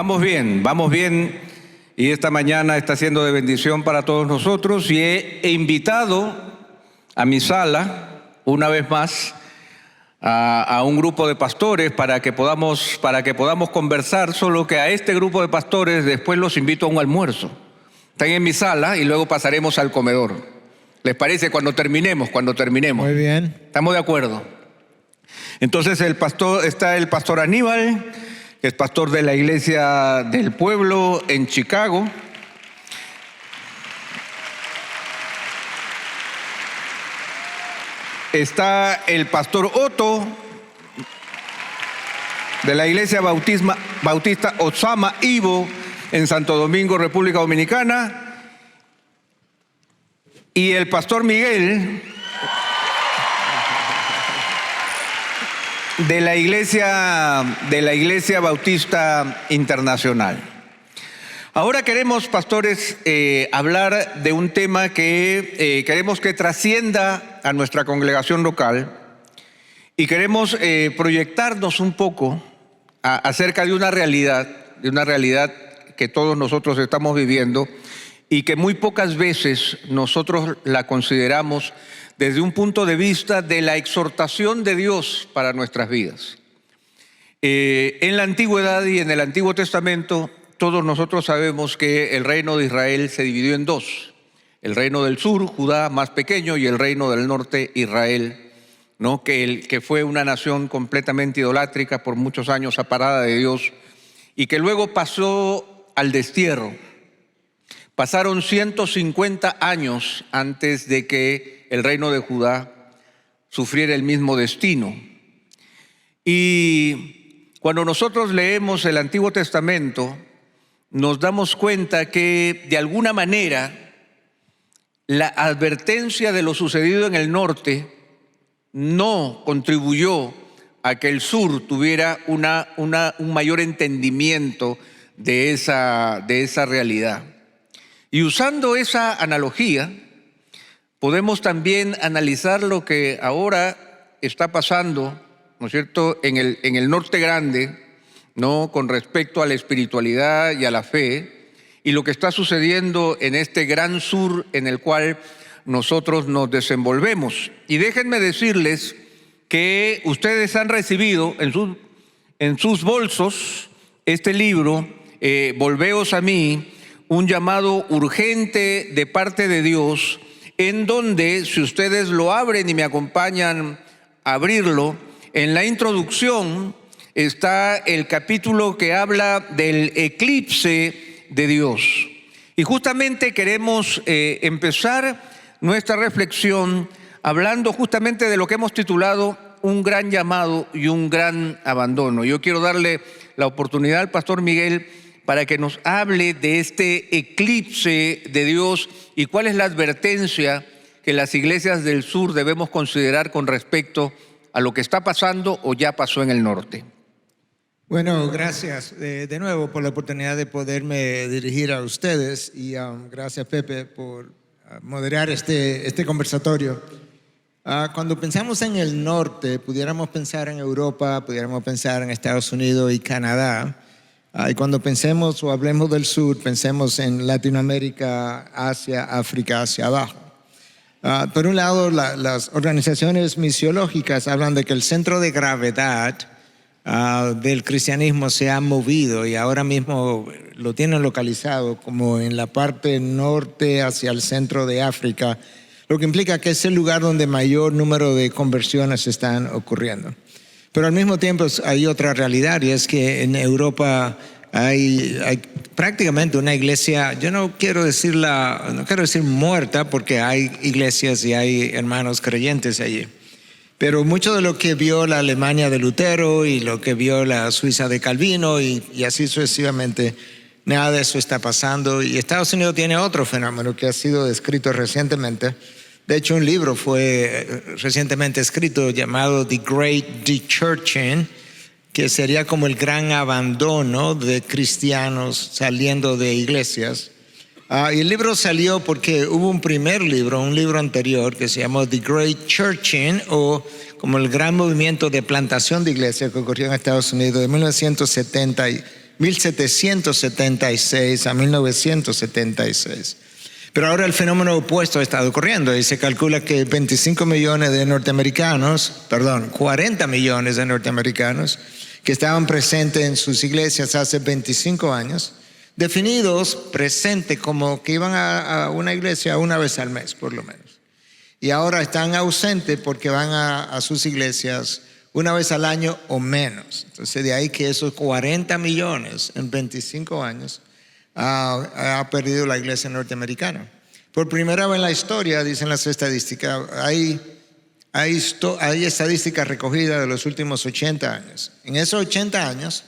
Vamos bien y esta mañana está siendo de bendición para todos nosotros y he invitado a mi sala una vez más a un grupo de pastores para que podamos conversar, solo que a este grupo de pastores después los invito a un almuerzo. Están en mi sala y luego pasaremos al comedor. ¿Les parece? Cuando terminemos. Muy bien. ¿Estamos de acuerdo? Entonces está el pastor Aníbal, que es pastor de la Iglesia del Pueblo en Chicago. Está el pastor Otto, de la Iglesia Bautista Osama Ivo en Santo Domingo, República Dominicana. Y el pastor Miguel, de la Iglesia Bautista Internacional. Ahora queremos, pastores, hablar de un tema que queremos que trascienda a nuestra congregación local y queremos proyectarnos un poco acerca de una realidad que todos nosotros estamos viviendo y que muy pocas veces nosotros la consideramos desde un punto de vista de la exhortación de Dios para nuestras vidas. En la antigüedad y en el Antiguo Testamento, todos nosotros sabemos que el reino de Israel se dividió en dos. El reino del sur, Judá, más pequeño, y el reino del norte, Israel, ¿no? que fue una nación completamente idolátrica, por muchos años separada de Dios, y que luego pasó al destierro. Pasaron 150 años antes de que el reino de Judá sufriera el mismo destino. Y cuando nosotros leemos el Antiguo Testamento, nos damos cuenta que de alguna manera la advertencia de lo sucedido en el norte no contribuyó a que el sur tuviera un mayor entendimiento de esa realidad. Y usando esa analogía, podemos también analizar lo que ahora está pasando, ¿no es cierto?, en el norte grande, ¿no?, con respecto a la espiritualidad y a la fe, y lo que está sucediendo en este gran sur en el cual nosotros nos desenvolvemos. Y déjenme decirles que ustedes han recibido en sus bolsos este libro, Volveos a mí, un llamado urgente de parte de Dios, en donde, si ustedes lo abren y me acompañan a abrirlo, en la introducción está el capítulo que habla del eclipse de Dios. Y justamente queremos empezar nuestra reflexión hablando justamente de lo que hemos titulado un gran llamado y un gran abandono. Yo quiero darle la oportunidad al pastor Miguel para que nos hable de este eclipse de Dios y cuál es la advertencia que las iglesias del sur debemos considerar con respecto a lo que está pasando o ya pasó en el norte. Bueno, gracias de nuevo por la oportunidad de poderme dirigir a ustedes y gracias, Pepe, por moderar este conversatorio. Cuando pensamos en el norte, pudiéramos pensar en Europa, pudiéramos pensar en Estados Unidos y Canadá. Y cuando pensemos o hablemos del sur, pensemos en Latinoamérica, Asia, África, hacia abajo. Por un lado, las organizaciones misiológicas hablan de que el centro de gravedad del cristianismo se ha movido y ahora mismo lo tienen localizado como en la parte norte hacia el centro de África, lo que implica que es el lugar donde mayor número de conversiones están ocurriendo. Pero al mismo tiempo hay otra realidad y es que en Europa hay prácticamente una iglesia, yo no quiero decir muerta porque hay iglesias y hay hermanos creyentes allí. Pero mucho de lo que vio la Alemania de Lutero y lo que vio la Suiza de Calvino y así sucesivamente, nada de eso está pasando. Y Estados Unidos tiene otro fenómeno que ha sido descrito recientemente. De hecho, un libro fue recientemente escrito llamado The Great Dechurching, que sería como el gran abandono de cristianos saliendo de iglesias. Y el libro salió porque hubo un primer libro, un libro anterior que se llamó The Great Churching, o como el gran movimiento de plantación de iglesias que ocurrió en Estados Unidos de 1970 1776 a 1976. Pero ahora el fenómeno opuesto ha estado ocurriendo y se calcula que 25 millones de norteamericanos, 40 millones de norteamericanos que estaban presentes en sus iglesias hace 25 años, definidos presente como que iban a una iglesia una vez al mes, por lo menos. Y ahora están ausentes porque van a sus iglesias una vez al año o menos. Entonces de ahí que esos 40 millones en 25 años ha perdido la iglesia norteamericana. Por primera vez en la historia, dicen las estadísticas, hay estadísticas recogidas de los últimos 80 años. En esos 80 años,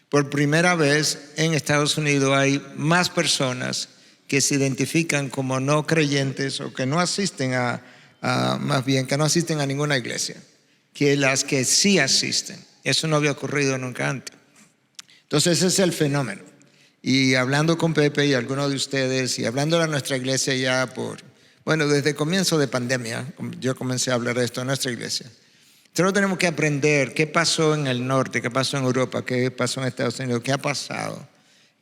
por primera vez en Estados Unidos hay más personas que se identifican como no creyentes o que no asisten que no asisten a ninguna iglesia, que las que sí asisten. Eso no había ocurrido nunca antes. Entonces ese es el fenómeno. Y hablando con Pepe y algunos de ustedes y hablando de nuestra iglesia ya desde el comienzo de pandemia, yo comencé a hablar de esto en nuestra iglesia. Nosotros tenemos que aprender qué pasó en el norte, qué pasó en Europa, qué pasó en Estados Unidos, qué ha pasado,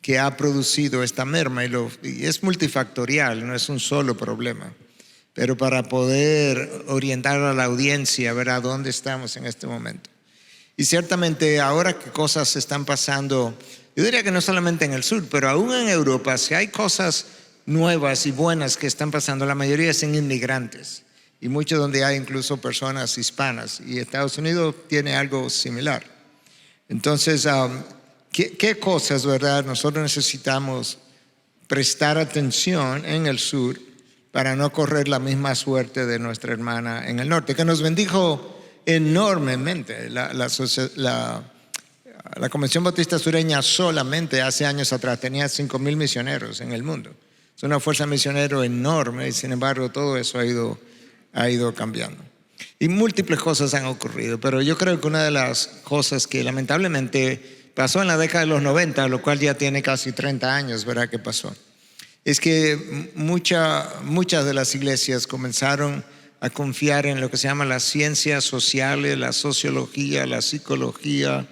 qué ha producido esta merma. Y es multifactorial, no es un solo problema. Pero para poder orientar a la audiencia, ver a dónde estamos en este momento. Y ciertamente ahora que cosas están pasando, yo diría que no solamente en el sur, pero aún en Europa, si hay cosas nuevas y buenas que están pasando, la mayoría son inmigrantes. Y muchos donde hay incluso personas hispanas. Y Estados Unidos tiene algo similar. Entonces, ¿qué cosas, verdad? Nosotros necesitamos prestar atención en el sur para no correr la misma suerte de nuestra hermana en el norte, que nos bendijo enormemente. La Convención Bautista Sureña solamente hace años atrás tenía 5,000 misioneros en el mundo. Es una fuerza misionera enorme y sin embargo todo eso ha ido cambiando. Y múltiples cosas han ocurrido, pero yo creo que una de las cosas que lamentablemente pasó en la década de los 90, lo cual ya tiene casi 30 años, ¿verdad? Que pasó. Es que muchas de las iglesias comenzaron a confiar en lo que se llama las ciencias sociales, la sociología, la psicología,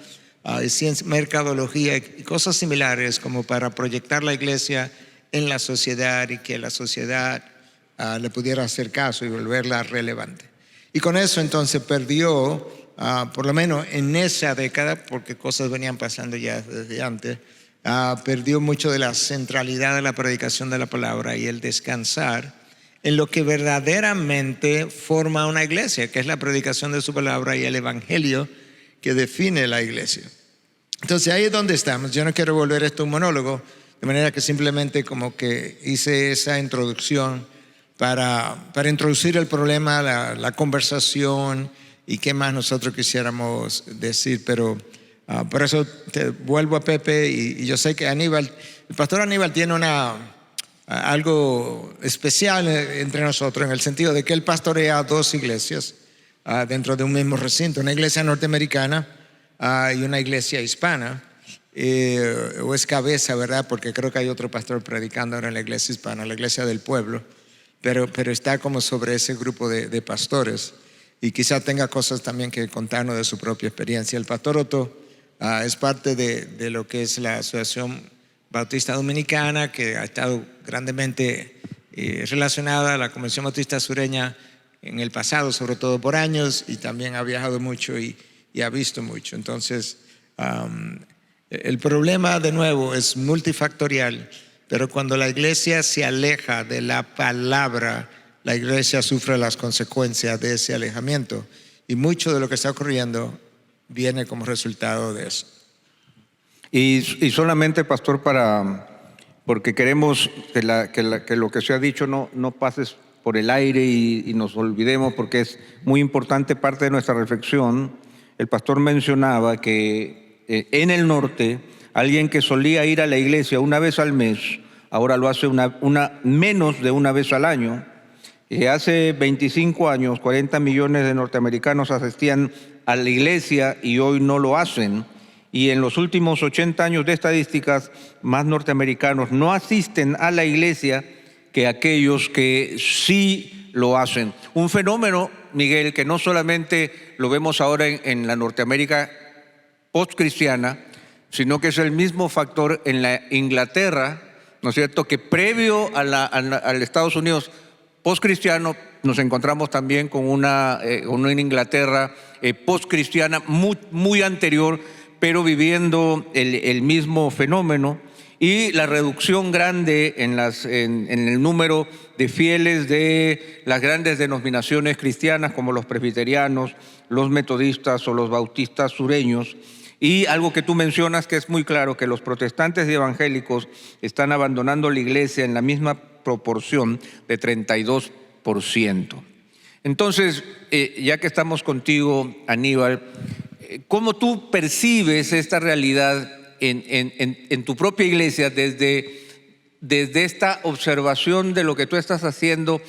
mercadología y cosas similares como para proyectar la iglesia en la sociedad y que la sociedad le pudiera hacer caso y volverla relevante. Y con eso entonces perdió, por lo menos en esa década, porque cosas venían pasando ya desde antes, perdió mucho de la centralidad de la predicación de la palabra y el descansar en lo que verdaderamente forma una iglesia, que es la predicación de su palabra y el evangelio que define la iglesia. Entonces ahí es donde estamos. Yo no quiero volver esto un monólogo, de manera que simplemente como que hice esa introducción para introducir el problema, la conversación y qué más nosotros quisiéramos decir, pero por eso te vuelvo a Pepe y yo sé que el pastor Aníbal tiene algo especial entre nosotros en el sentido de que él pastorea 2 iglesias dentro de un mismo recinto, una iglesia norteamericana y una iglesia hispana, o es cabeza, ¿verdad? Porque creo que hay otro pastor predicando ahora en la iglesia hispana, la iglesia del pueblo, pero está como sobre ese grupo de pastores y quizá tenga cosas también que contarnos de su propia experiencia. El pastor Otto es parte de lo que es la Asociación Bautista Dominicana, que ha estado grandemente relacionada a la Convención Bautista Sureña en el pasado, sobre todo por años, y también ha viajado mucho y ha visto mucho. Entonces, el problema de nuevo es multifactorial, pero cuando la iglesia se aleja de la palabra, la iglesia sufre las consecuencias de ese alejamiento, y mucho de lo que está ocurriendo viene como resultado de eso. Y solamente, pastor, porque queremos que lo que se ha dicho no pases por el aire y nos olvidemos, porque es muy importante parte de nuestra reflexión. El pastor mencionaba que en el norte, alguien que solía ir a la iglesia una vez al mes, ahora lo hace menos de una vez al año. Hace 25 años, 40 millones de norteamericanos asistían a la iglesia y hoy no lo hacen. Y en los últimos 80 años de estadísticas, más norteamericanos no asisten a la iglesia que aquellos que sí lo hacen. Un fenómeno, Miguel, que no solamente lo vemos ahora en la Norteamérica postcristiana, sino que es el mismo factor en la Inglaterra, ¿no es cierto?, que previo al Estados Unidos postcristiano nos encontramos también con una Inglaterra postcristiana muy anterior, pero viviendo el mismo fenómeno, y la reducción grande en el número de fieles de las grandes denominaciones cristianas como los presbiterianos, los metodistas o los bautistas sureños. Y algo que tú mencionas que es muy claro, que los protestantes y evangélicos están abandonando la iglesia en la misma proporción de 32%. Entonces, ya que estamos contigo, Aníbal, ¿cómo tú percibes esta realidad en tu propia iglesia desde esta observación de lo que tú estás haciendo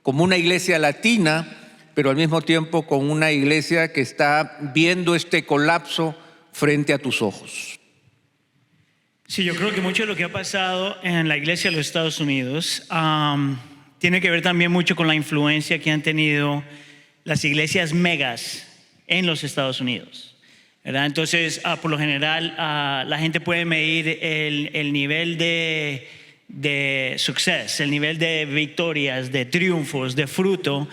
como una iglesia latina, pero al mismo tiempo con una iglesia que está viendo este colapso frente a tus ojos? Sí, yo creo que mucho de lo que ha pasado en la iglesia de los Estados Unidos tiene que ver también mucho con la influencia que han tenido las iglesias megas en los Estados Unidos, ¿verdad? Entonces, por lo general, la gente puede medir el nivel de suceso, el nivel de victorias, de triunfos, de fruto,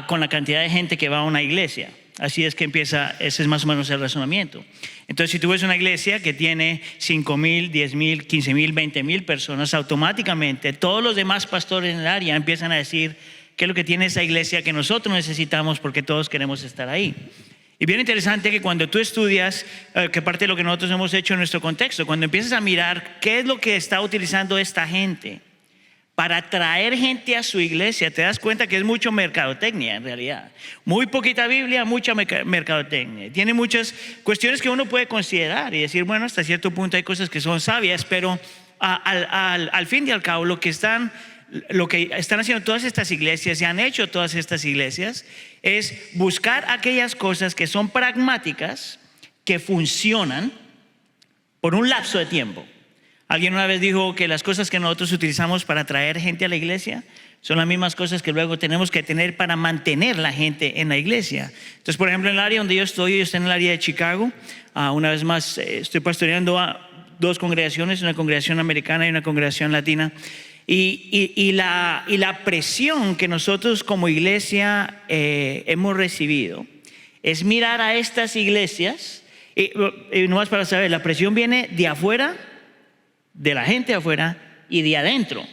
con la cantidad de gente que va a una iglesia. Así es que empieza, ese es más o menos el razonamiento. Entonces, si tú ves una iglesia que tiene 5,000, 10,000, 15,000, 20,000 personas, automáticamente todos los demás pastores en el área empiezan a decir qué es lo que tiene esa iglesia que nosotros necesitamos porque todos queremos estar ahí. Y bien interesante que cuando tú estudias, que parte de lo que nosotros hemos hecho en nuestro contexto, cuando empiezas a mirar qué es lo que está utilizando esta gente para atraer gente a su iglesia, te das cuenta que es mucho mercadotecnia en realidad. Muy poquita Biblia, mucha mercadotecnia. Tiene muchas cuestiones que uno puede considerar y decir, bueno, hasta cierto punto hay cosas que son sabias, pero al fin y al cabo lo que están haciendo todas estas iglesias y han hecho todas estas iglesias es buscar aquellas cosas que son pragmáticas, que funcionan por un lapso de tiempo. Alguien una vez dijo que las cosas que nosotros utilizamos para atraer gente a la iglesia son las mismas cosas que luego tenemos que tener para mantener la gente en la iglesia. Entonces, por ejemplo, en el área donde yo estoy en el área de Chicago. Una vez más, estoy pastoreando a 2 congregaciones, una congregación americana y una congregación latina. Y la presión que nosotros como iglesia hemos recibido es mirar a estas iglesias, y no más para saber, la presión viene de afuera, de la gente de afuera y de adentro.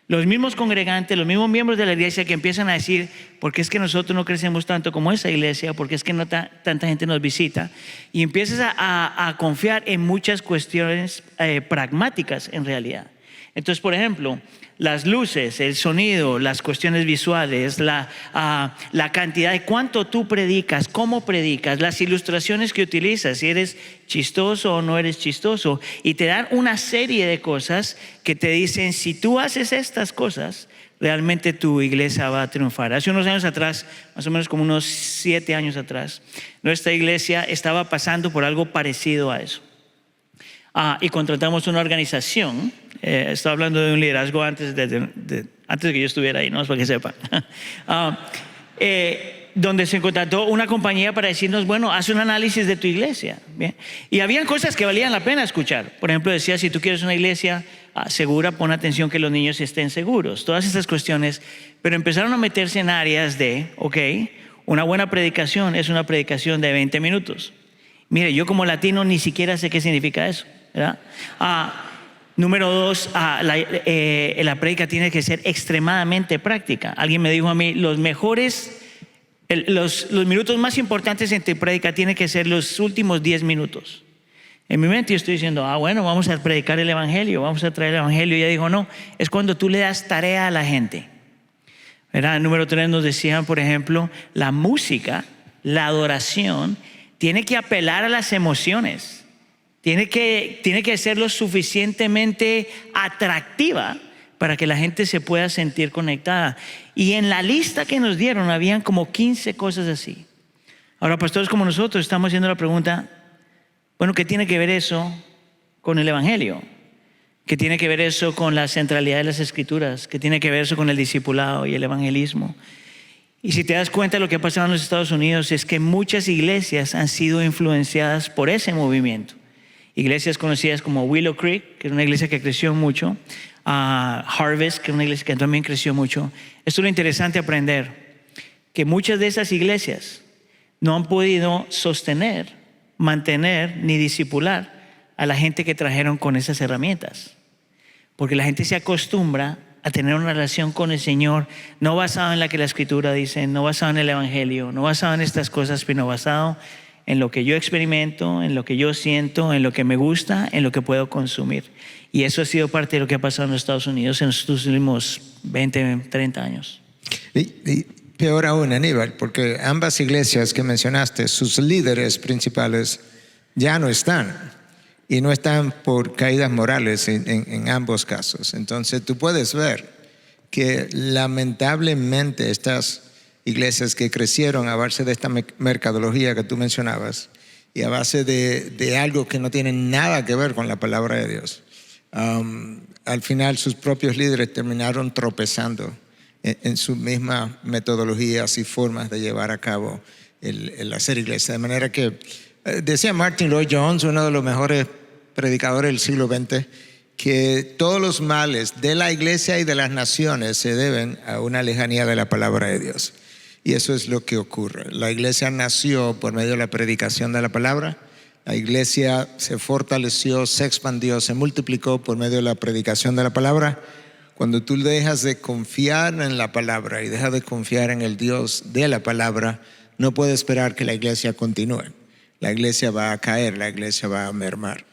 Los mismos congregantes, los mismos miembros de la iglesia que empiezan a decir, ¿por qué es que nosotros no crecemos tanto como esa iglesia? ¿Por qué es que no tanta gente nos visita? Y empiezas a confiar en muchas cuestiones pragmáticas en realidad. Entonces, por ejemplo, las luces, el sonido, las cuestiones visuales, la cantidad de cuánto tú predicas, cómo predicas, las ilustraciones que utilizas, si eres chistoso o no eres chistoso, y te dan una serie de cosas que te dicen, si tú haces estas cosas, realmente tu iglesia va a triunfar. Hace unos años atrás, más o menos como unos 7 años atrás, nuestra iglesia estaba pasando por algo parecido a eso. Y contratamos una organización. Estaba hablando de un liderazgo antes de que yo estuviera ahí, ¿no? Para que sepan. Donde se contrató una compañía para decirnos, bueno, haz un análisis de tu iglesia. ¿Bien? Y habían cosas que valían la pena escuchar. Por ejemplo, decía, si tú quieres una iglesia segura, pon atención que los niños estén seguros. Todas estas cuestiones. Pero empezaron a meterse en áreas de, una buena predicación es una predicación de 20 minutos. Mire, yo como latino ni siquiera sé qué significa eso, ¿verdad? Número 2, la prédica tiene que ser extremadamente práctica. Alguien me dijo a mí, los minutos más importantes en tu prédica tienen que ser los últimos 10 minutos. En mi mente yo estoy diciendo, bueno, vamos a predicar el evangelio, vamos a traer el evangelio. Y ella dijo, no, es cuando tú le das tarea a la gente, ¿verdad? Número 3 nos decían, por ejemplo, la música, la adoración, tiene que apelar a las emociones. Tiene que ser lo suficientemente atractiva para que la gente se pueda sentir conectada. Y en la lista que nos dieron habían como 15 cosas así. Ahora, pastores como nosotros estamos haciendo la pregunta, bueno, ¿qué tiene que ver eso con el evangelio? ¿Qué tiene que ver eso con la centralidad de las escrituras? ¿Qué tiene que ver eso con el discipulado y el evangelismo? Y si te das cuenta, lo que ha pasado en los Estados Unidos es que muchas iglesias han sido influenciadas por ese movimiento. Iglesias conocidas como Willow Creek, que es una iglesia que creció mucho, Harvest, que es una iglesia que también creció mucho. Esto es lo interesante aprender, que muchas de esas iglesias no han podido sostener, mantener ni discipular a la gente que trajeron con esas herramientas. Porque la gente se acostumbra a tener una relación con el Señor, no basado en la que la Escritura dice, no basado en el Evangelio, no basado en estas cosas, sino basado en lo que yo experimento, en lo que yo siento, en lo que me gusta, en lo que puedo consumir. Y eso ha sido parte de lo que ha pasado en los Estados Unidos en los últimos 20, 30 años. Y peor aún, Aníbal, porque ambas iglesias que mencionaste, sus líderes principales ya no están. Y no están por caídas morales en ambos casos. Entonces tú puedes ver que lamentablemente estas iglesias que crecieron a base de esta mercadología que tú mencionabas y a base de algo que no tiene nada que ver con la palabra de Dios, al final sus propios líderes terminaron tropezando en sus mismas metodologías y formas de llevar a cabo el hacer iglesia. De manera que decía Martin Lloyd-Jones, uno de los mejores predicadores del siglo XX, que todos los males de la iglesia y de las naciones se deben a una lejanía de la palabra de Dios. Y eso es lo que ocurre. La iglesia nació por medio de la predicación de la palabra. La iglesia se fortaleció, se expandió, se multiplicó por medio de la predicación de la palabra. Cuando tú dejas de confiar en la palabra y dejas de confiar en el Dios de la palabra, no puedes esperar que la iglesia continúe. La iglesia va a caer, la iglesia va a mermar.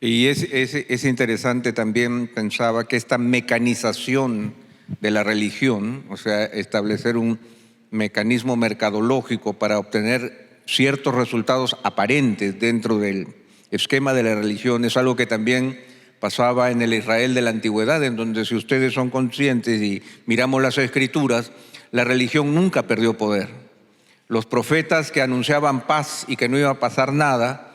Y es interesante también, pensaba, que esta mecanización de la religión, o sea, establecer un mecanismo mercadológico para obtener ciertos resultados aparentes dentro del esquema de la religión, es algo que también pasaba en el Israel de la antigüedad, en donde, si ustedes son conscientes y miramos las escrituras, la religión nunca perdió poder. Los profetas que anunciaban paz y que no iba a pasar nada,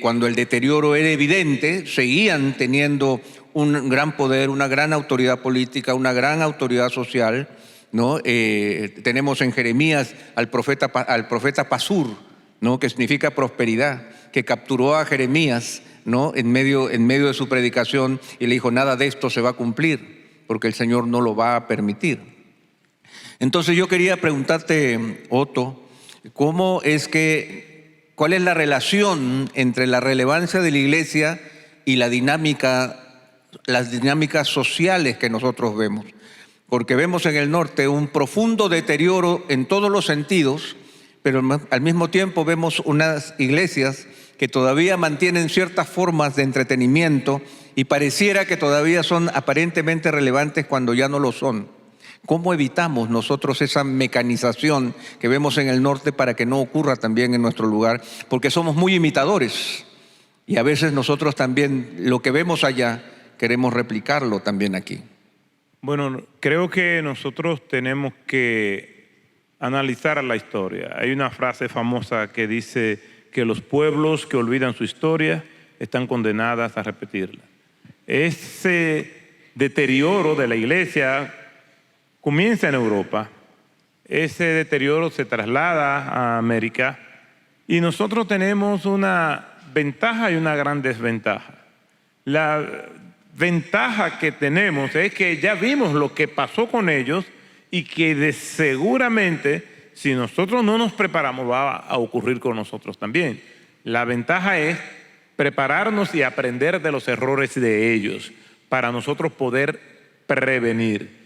cuando el deterioro era evidente, seguían teniendo un gran poder, una gran autoridad política, una gran autoridad social, ¿no? Tenemos en Jeremías al profeta Pasur, ¿no? Que significa prosperidad, que capturó a Jeremías, ¿no? en medio de su predicación, y le dijo: nada de esto se va a cumplir, porque el Señor no lo va a permitir. Entonces yo quería preguntarte, Otto, ¿cuál es la relación entre la relevancia de la iglesia y las dinámicas sociales que nosotros vemos? Porque vemos en el norte un profundo deterioro en todos los sentidos, pero al mismo tiempo vemos unas iglesias que todavía mantienen ciertas formas de entretenimiento y pareciera que todavía son aparentemente relevantes cuando ya no lo son. ¿Cómo evitamos nosotros esa mecanización que vemos en el norte para que no ocurra también en nuestro lugar? Porque somos muy imitadores y a veces nosotros también lo que vemos allá queremos replicarlo también aquí. Bueno, creo que nosotros tenemos que analizar la historia. Hay una frase famosa que dice que los pueblos que olvidan su historia están condenadas a repetirla. Ese deterioro de la iglesia comienza en Europa, ese deterioro se traslada a América y nosotros tenemos una ventaja y una gran desventaja. La ventaja que tenemos es que ya vimos lo que pasó con ellos y que seguramente, si nosotros no nos preparamos, va a ocurrir con nosotros también. La ventaja es prepararnos y aprender de los errores de ellos para nosotros poder prevenir.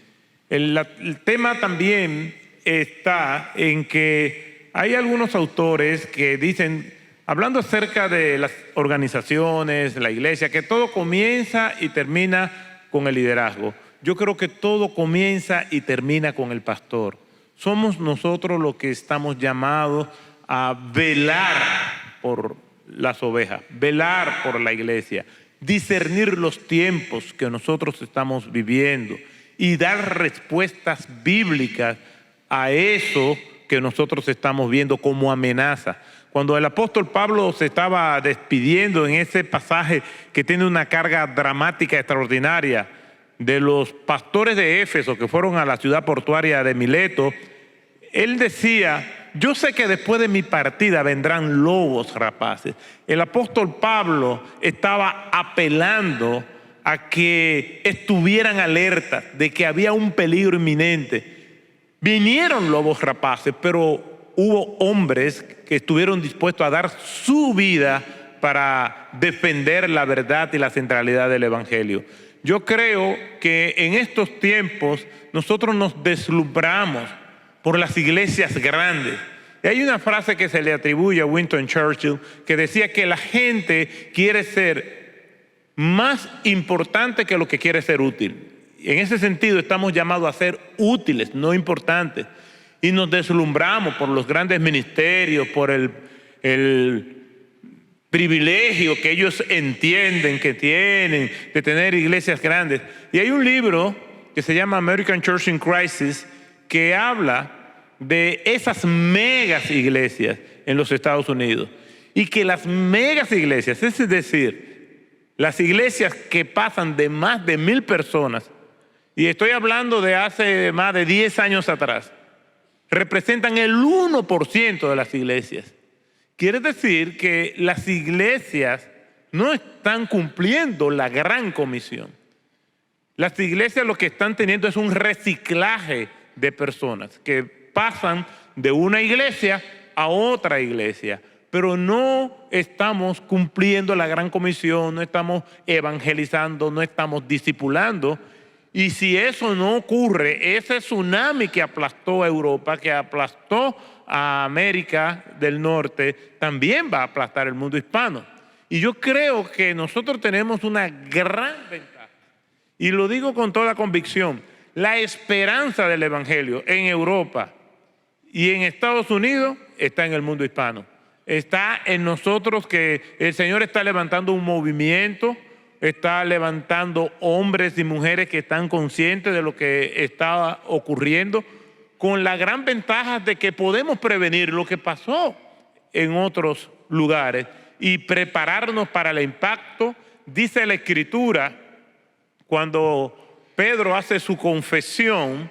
El tema también está en que hay algunos autores que dicen, hablando acerca de las organizaciones, la iglesia, que todo comienza y termina con el liderazgo. Yo creo que todo comienza y termina con el pastor. Somos nosotros los que estamos llamados a velar por las ovejas, velar por la iglesia, discernir los tiempos que nosotros estamos viviendo y dar respuestas bíblicas a eso que nosotros estamos viendo como amenaza. Cuando el apóstol Pablo se estaba despidiendo en ese pasaje que tiene una carga dramática extraordinaria de los pastores de Éfeso que fueron a la ciudad portuaria de Mileto, él decía: yo sé que después de mi partida vendrán lobos rapaces. El apóstol Pablo estaba apelando a que estuvieran alertas de que había un peligro inminente. Vinieron lobos rapaces, pero hubo hombres que estuvieron dispuestos a dar su vida para defender la verdad y la centralidad del Evangelio. Yo creo que en estos tiempos nosotros nos deslumbramos por las iglesias grandes. Y hay una frase que se le atribuye a Winston Churchill que decía que la gente quiere ser más importante que lo que quiere ser útil. En ese sentido estamos llamados a ser útiles, no importantes. Y nos deslumbramos por los grandes ministerios, por el privilegio que ellos entienden que tienen de tener iglesias grandes. Y hay un libro que se llama American Church in Crisis que habla de esas megas iglesias en los Estados Unidos. Y que las megas iglesias, es decir, las iglesias que pasan de más de 1,000 personas, y estoy hablando de hace más de 10 años atrás, representan el 1% de las iglesias. Quiere decir que las iglesias no están cumpliendo la gran comisión. Las iglesias lo que están teniendo es un reciclaje de personas que pasan de una iglesia a otra iglesia, pero no estamos cumpliendo la gran comisión, no estamos evangelizando, no estamos discipulando. Y si eso no ocurre, ese tsunami que aplastó a Europa, que aplastó a América del Norte, también va a aplastar el mundo hispano. Y yo creo que nosotros tenemos una gran ventaja, y lo digo con toda convicción, la esperanza del Evangelio en Europa y en Estados Unidos está en el mundo hispano. Está en nosotros, que el Señor está levantando un movimiento, está levantando hombres y mujeres que están conscientes de lo que está ocurriendo, con la gran ventaja de que podemos prevenir lo que pasó en otros lugares y prepararnos para el impacto. Dice la Escritura, cuando Pedro hace su confesión,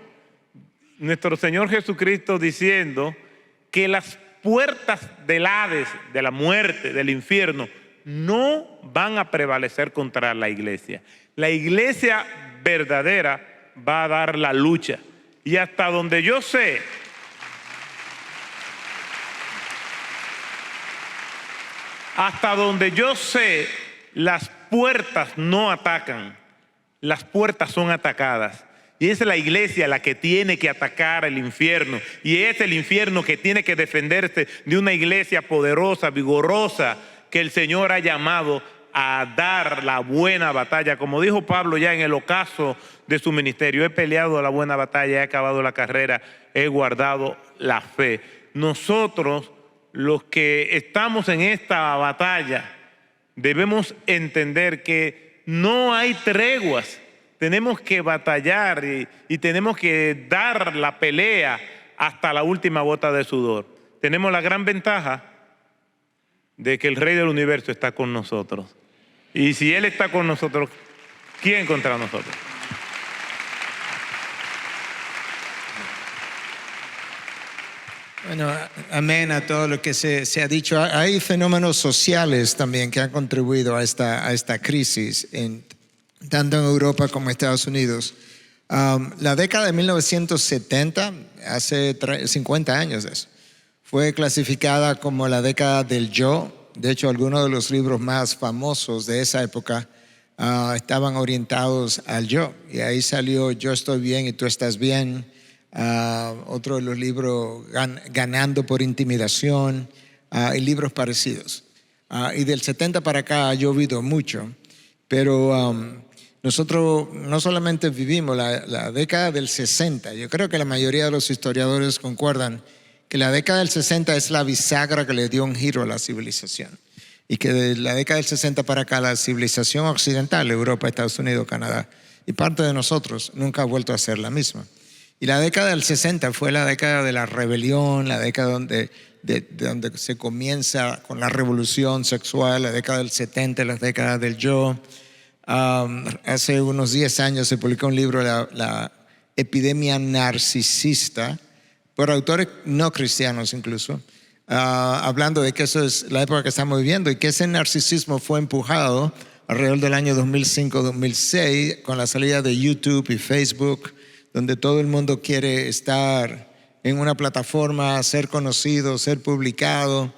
nuestro Señor Jesucristo diciendo que las puertas del Hades, de la muerte, del infierno, no van a prevalecer contra la iglesia. La iglesia verdadera va a dar la lucha. Y hasta donde yo sé, las puertas no atacan, las puertas son atacadas. Y es la iglesia la que tiene que atacar el infierno. Y es el infierno que tiene que defenderse de una iglesia poderosa, vigorosa, que el Señor ha llamado a dar la buena batalla. Como dijo Pablo ya en el ocaso de su ministerio: he peleado la buena batalla, he acabado la carrera, he guardado la fe. Nosotros, los que estamos en esta batalla, debemos entender que no hay treguas. Tenemos que batallar y tenemos que dar la pelea hasta la última gota de sudor. Tenemos la gran ventaja de que el Rey del Universo está con nosotros. Y si Él está con nosotros, ¿quién contra nosotros? Bueno, amén a todo lo que se ha dicho. Hay fenómenos sociales también que han contribuido a esta crisis, tanto en Europa como en Estados Unidos. La década de 1970, hace 50 años de eso, fue clasificada como la década del yo. De hecho, algunos de los libros más famosos de esa época estaban orientados al yo. Y ahí salió Yo estoy bien y tú estás bien. Otro de los libros, Ganando por intimidación, y libros parecidos. Y del 70 para acá ha llovido mucho, pero nosotros no solamente vivimos la década del 60, yo creo que la mayoría de los historiadores concuerdan que la década del 60 es la bisagra que le dio un giro a la civilización, y que de la década del 60 para acá la civilización occidental, Europa, Estados Unidos, Canadá y parte de nosotros, nunca ha vuelto a ser la misma. Y la década del 60 fue la década de la rebelión, la década donde se comienza con la revolución sexual, la década del 70, la década del yo. Hace unos 10 años se publicó un libro, la epidemia narcisista, por autores no cristianos incluso, hablando de que eso es la época que estamos viviendo y que ese narcisismo fue empujado alrededor del año 2005-2006 con la salida de YouTube y Facebook, donde todo el mundo quiere estar en una plataforma, ser conocido, ser publicado,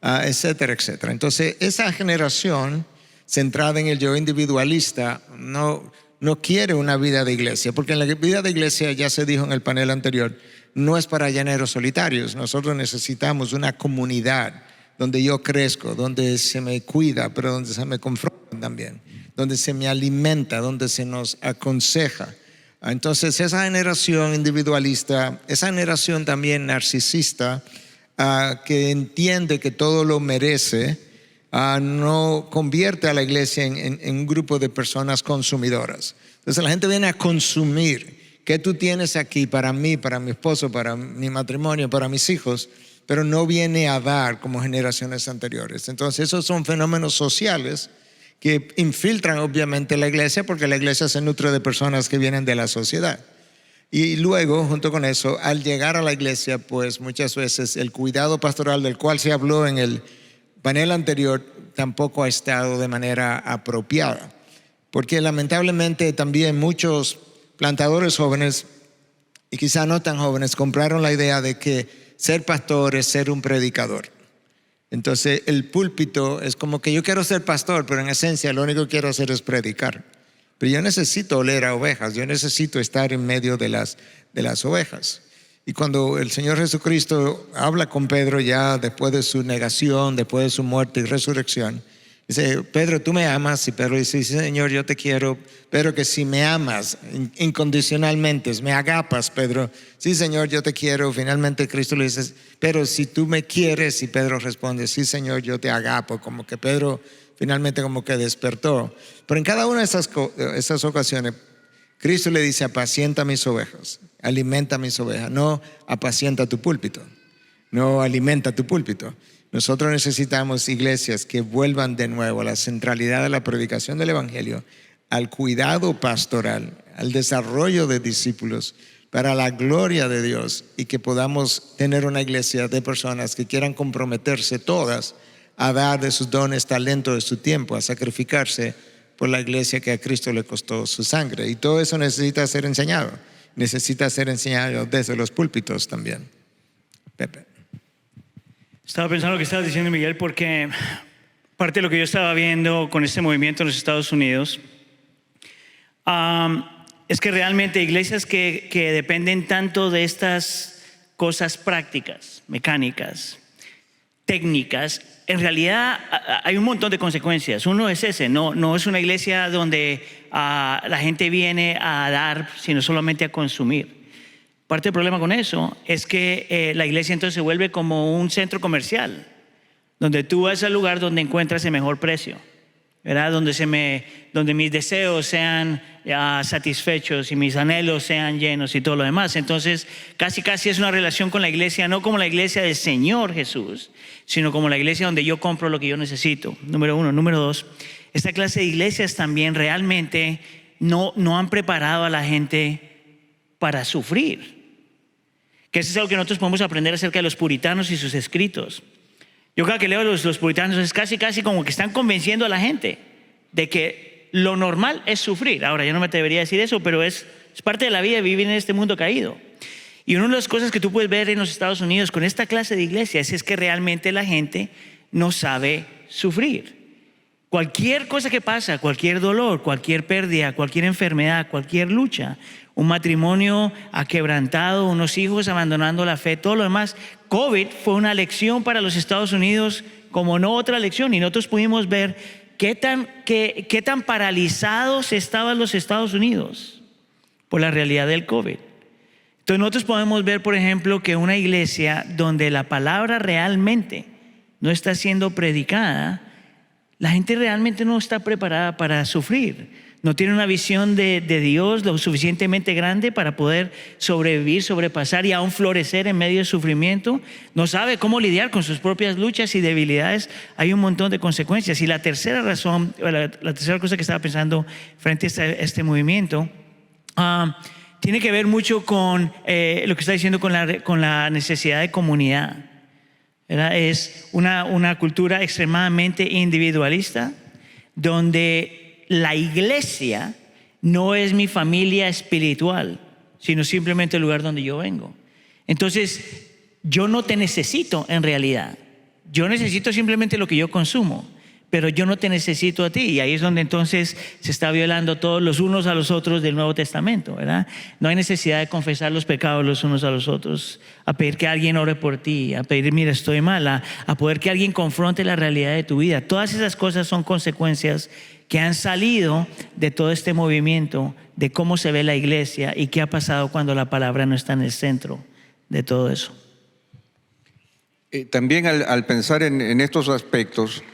etcétera, etcétera. Entonces, esa generación centrada en el yo individualista no quiere una vida de iglesia, porque en la vida de iglesia, ya se dijo en el panel anterior, no es para llaneros solitarios. Nosotros necesitamos una comunidad donde yo crezco, donde se me cuida, pero donde se me confronta también, donde se me alimenta, donde se nos aconseja. Entonces, esa generación individualista, esa generación también narcisista, que entiende que todo lo merece, no convierte a la iglesia en un grupo de personas consumidoras. Entonces la gente viene a consumir. ¿Qué tú tienes aquí para mí, para mi esposo, para mi matrimonio, para mis hijos? Pero no viene a dar como generaciones anteriores. Entonces esos son fenómenos sociales que infiltran obviamente la iglesia, porque la iglesia se nutre de personas que vienen de la sociedad. Y luego, junto con eso, al llegar a la iglesia, pues muchas veces el cuidado pastoral del cual se habló en el panel anterior tampoco ha estado de manera apropiada, porque lamentablemente también muchos plantadores jóvenes, y quizá no tan jóvenes, compraron la idea de que ser pastor es ser un predicador. Entonces el púlpito es como que yo quiero ser pastor, pero en esencia lo único que quiero hacer es predicar. Pero yo necesito oler a ovejas, yo necesito estar en medio de las ovejas. Y cuando el Señor Jesucristo habla con Pedro ya después de su negación, después de su muerte y resurrección, dice: Pedro, ¿tú me amas? Y Pedro dice: sí, Señor, yo te quiero. Pedro, que si me amas incondicionalmente, me agapas, Pedro. Sí, Señor, yo te quiero. Finalmente Cristo le dice: pero si tú me quieres, y Pedro responde: sí, Señor, yo te agapo. Como que Pedro finalmente como que despertó. Pero en cada una de esas ocasiones, Cristo le dice: apacienta mis ovejas, alimenta mis ovejas, no apacienta tu púlpito, no alimenta tu púlpito. Nosotros necesitamos iglesias que vuelvan de nuevo a la centralidad de la predicación del evangelio, al cuidado pastoral, al desarrollo de discípulos para la gloria de Dios, y que podamos tener una iglesia de personas que quieran comprometerse todas a dar de sus dones, talentos, de su tiempo, a sacrificarse por la iglesia que a Cristo le costó su sangre. Y todo eso necesita ser enseñado desde los púlpitos también. Pepe. Estaba pensando lo que estabas diciendo, Miguel, porque parte de lo que yo estaba viendo con este movimiento en los Estados Unidos es que realmente iglesias que dependen tanto de estas cosas prácticas, mecánicas, técnicas, en realidad hay un montón de consecuencias. Uno es ese, no es una iglesia donde la gente viene a dar, sino solamente a consumir. Parte del problema con eso es que la iglesia entonces se vuelve como un centro comercial, donde tú vas al lugar donde encuentras el mejor precio, ¿verdad? Donde mis deseos sean satisfechos y mis anhelos sean llenos y todo lo demás. Entonces casi es una relación con la iglesia, no como la iglesia del Señor Jesús, sino como la iglesia donde yo compro lo que yo necesito. Número uno. Número dos, esta clase de iglesias también realmente no han preparado a la gente para sufrir, que eso es algo que nosotros podemos aprender acerca de los puritanos y sus escritos. Yo cada que leo los puritanos es casi como que están convenciendo a la gente de que lo normal es sufrir. Ahora, yo no me atrevería a decir eso, pero es parte de la vida de vivir en este mundo caído. Y una de las cosas que tú puedes ver en los Estados Unidos con esta clase de iglesias es que realmente la gente no sabe sufrir. Cualquier cosa que pasa, cualquier dolor, cualquier pérdida, cualquier enfermedad, cualquier lucha, un matrimonio quebrantado, unos hijos abandonando la fe, todo lo demás. COVID fue una lección para los Estados Unidos como no otra lección, y nosotros pudimos ver qué tan paralizados estaban los Estados Unidos por la realidad del COVID. Entonces nosotros podemos ver, por ejemplo, que una iglesia donde la palabra realmente no está siendo predicada, la gente realmente no está preparada para sufrir. No tiene una visión de Dios lo suficientemente grande para poder sobrevivir, sobrepasar y aún florecer en medio del sufrimiento. No sabe cómo lidiar con sus propias luchas y debilidades. Hay un montón de consecuencias. Y la tercera razón, la tercera cosa que estaba pensando frente a este movimiento, tiene que ver mucho con lo que está diciendo con la necesidad de comunidad, ¿verdad? Es una cultura extremadamente individualista, donde la iglesia no es mi familia espiritual, sino simplemente el lugar donde yo vengo. Entonces, yo no te necesito en realidad. Yo necesito simplemente lo que yo consumo, pero yo no te necesito a ti. Y ahí es donde entonces se está violando todos los unos a los otros del Nuevo Testamento, ¿verdad? No hay necesidad de confesar los pecados los unos a los otros, a pedir que alguien ore por ti, a pedir, mira, estoy mal, a poder que alguien confronte la realidad de tu vida. Todas esas cosas son consecuencias que han salido de todo este movimiento, de cómo se ve la iglesia y qué ha pasado cuando la palabra no está en el centro de todo eso. También al pensar en estos aspectos,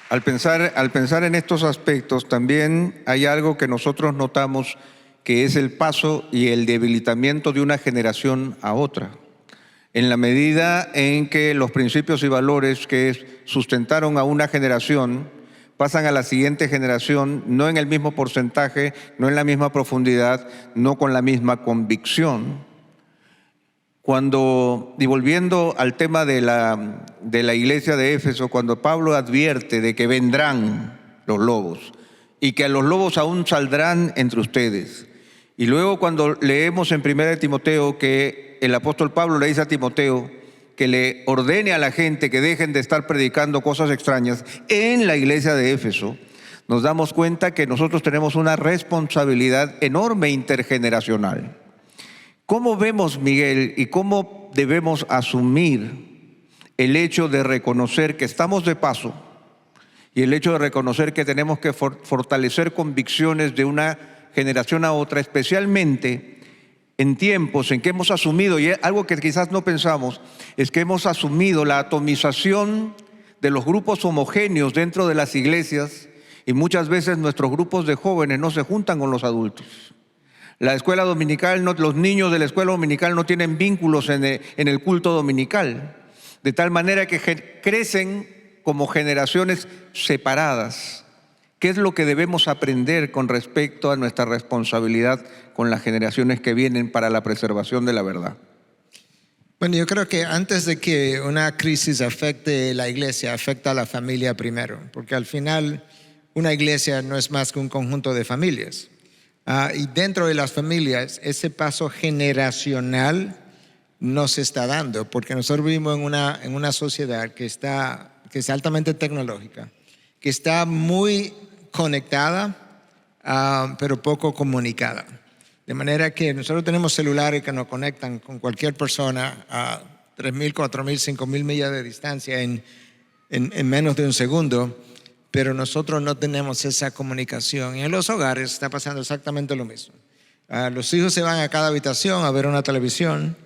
al pensar en estos aspectos, también hay algo que nosotros notamos, que es el paso y el debilitamiento de una generación a otra. En la medida en que los principios y valores que sustentaron a una generación pasan a la siguiente generación, no en el mismo porcentaje, no en la misma profundidad, no con la misma convicción. Y volviendo al tema de la iglesia de Éfeso, cuando Pablo advierte de que vendrán los lobos y que los lobos aún saldrán entre ustedes. Y luego cuando leemos en 1 Timoteo que el apóstol Pablo le dice a Timoteo que le ordene a la gente que dejen de estar predicando cosas extrañas en la iglesia de Éfeso, nos damos cuenta que nosotros tenemos una responsabilidad enorme intergeneracional. ¿Cómo vemos, Miguel, y cómo debemos asumir el hecho de reconocer que estamos de paso y el hecho de reconocer que tenemos que fortalecer convicciones de una generación a otra, especialmente en tiempos en que hemos asumido, y algo que quizás no pensamos, es que hemos asumido la atomización de los grupos homogéneos dentro de las iglesias, y muchas veces nuestros grupos de jóvenes no se juntan con los adultos. La escuela dominical, los niños de la escuela dominical no tienen vínculos en el culto dominical, de tal manera que crecen como generaciones separadas. ¿Qué es lo que debemos aprender con respecto a nuestra responsabilidad con las generaciones que vienen para la preservación de la verdad? Bueno, yo creo que antes de que una crisis afecte la iglesia, afecta a la familia primero, porque al final una iglesia no es más que un conjunto de familias. Y dentro de las familias, ese paso generacional no se está dando, porque nosotros vivimos en una sociedad que es altamente tecnológica, que está muy conectada, pero poco comunicada. De manera que nosotros tenemos celulares que nos conectan con cualquier persona a 3,000, 4,000, 5,000 millas de distancia en menos de un segundo. Pero nosotros no tenemos esa comunicación. Y en los hogares está pasando exactamente lo mismo. Los hijos se van a cada habitación a ver una televisión,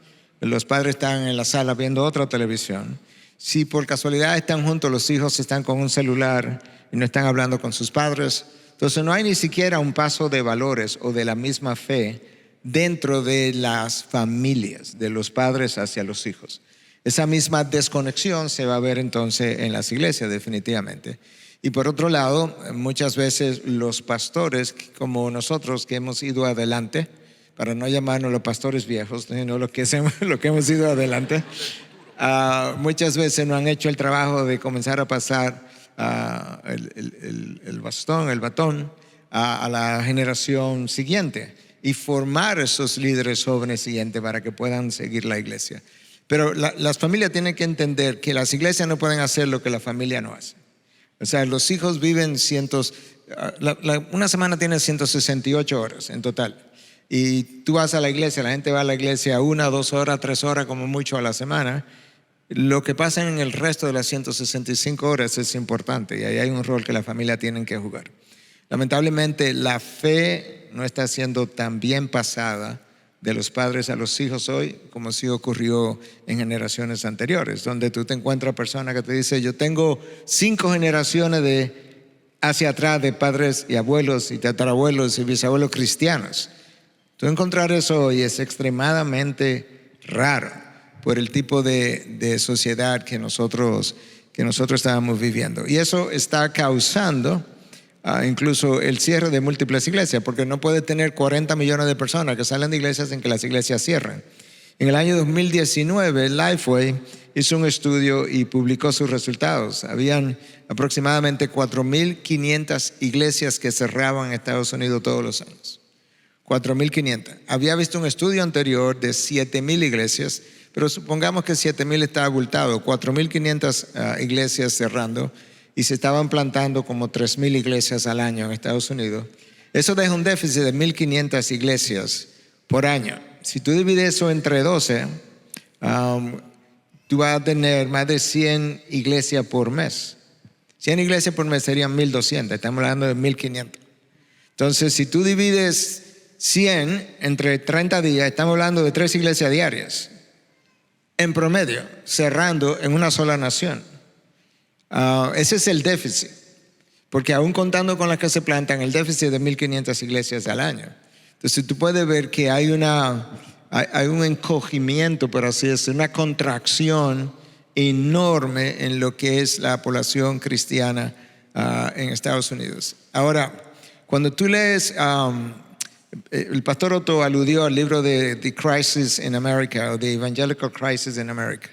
los padres están en la sala viendo otra televisión. Si por casualidad están juntos, los hijos están con un celular y no están hablando con sus padres. Entonces no hay ni siquiera un paso de valores o de la misma fe dentro de las familias, de los padres hacia los hijos. Esa misma desconexión se va a ver entonces en las iglesias definitivamente. Y por otro lado, muchas veces los pastores, como nosotros que hemos ido adelante, para no llamarnos los pastores viejos, sino lo que hemos ido adelante, muchas veces no han hecho el trabajo de comenzar a pasar el batón a la generación siguiente y formar esos líderes jóvenes siguientes para que puedan seguir la iglesia. Pero las familias tienen que entender que las iglesias no pueden hacer lo que la familia no hace. O sea, los hijos viven una semana tiene 168 horas en total. Y tú vas a la iglesia, la gente va a la iglesia 1, 2 horas, 3 horas como mucho a la semana. Lo que pasa en el resto de las 165 horas es importante y ahí hay un rol que la familia tiene que jugar. Lamentablemente la fe no está siendo tan bien pasada de los padres a los hijos hoy, como sí ocurrió en generaciones anteriores, donde tú te encuentras personas que te dicen, yo tengo 5 generaciones hacia atrás de padres y abuelos y tatarabuelos y bisabuelos cristianos. Tú encontrar eso hoy es extremadamente raro por el tipo de sociedad que nosotros estábamos viviendo. Y eso está causando incluso el cierre de múltiples iglesias, porque no puede tener 40 millones de personas que salen de iglesias sin que las iglesias cierren. En el año 2019, Lifeway hizo un estudio y publicó sus resultados. Habían aproximadamente 4.500 iglesias que cerraban en Estados Unidos todos los años. 4.500. Había visto un estudio anterior de 7.000 iglesias, pero supongamos que 7.000 está abultado, 4.500 iglesias cerrando, y se estaban plantando como 3.000 iglesias al año en Estados Unidos. Eso deja un déficit de 1.500 iglesias por año. Si tú divides eso entre 12, tú vas a tener más de 100 iglesias por mes. 100 iglesias por mes serían 1.200, estamos hablando de 1.500. Entonces, si tú divides 100 entre 30 días, estamos hablando de 3 iglesias diarias, en promedio, cerrando en una sola nación. Ese es el déficit, porque aún contando con las que se plantan, el déficit de 1.500 iglesias al año. Entonces tú puedes ver que hay un encogimiento, por así decirlo, una contracción enorme en lo que es la población cristiana en Estados Unidos. Ahora, cuando tú lees, el pastor Otto aludió al libro de The Crisis in America, o The Evangelical Crisis in America,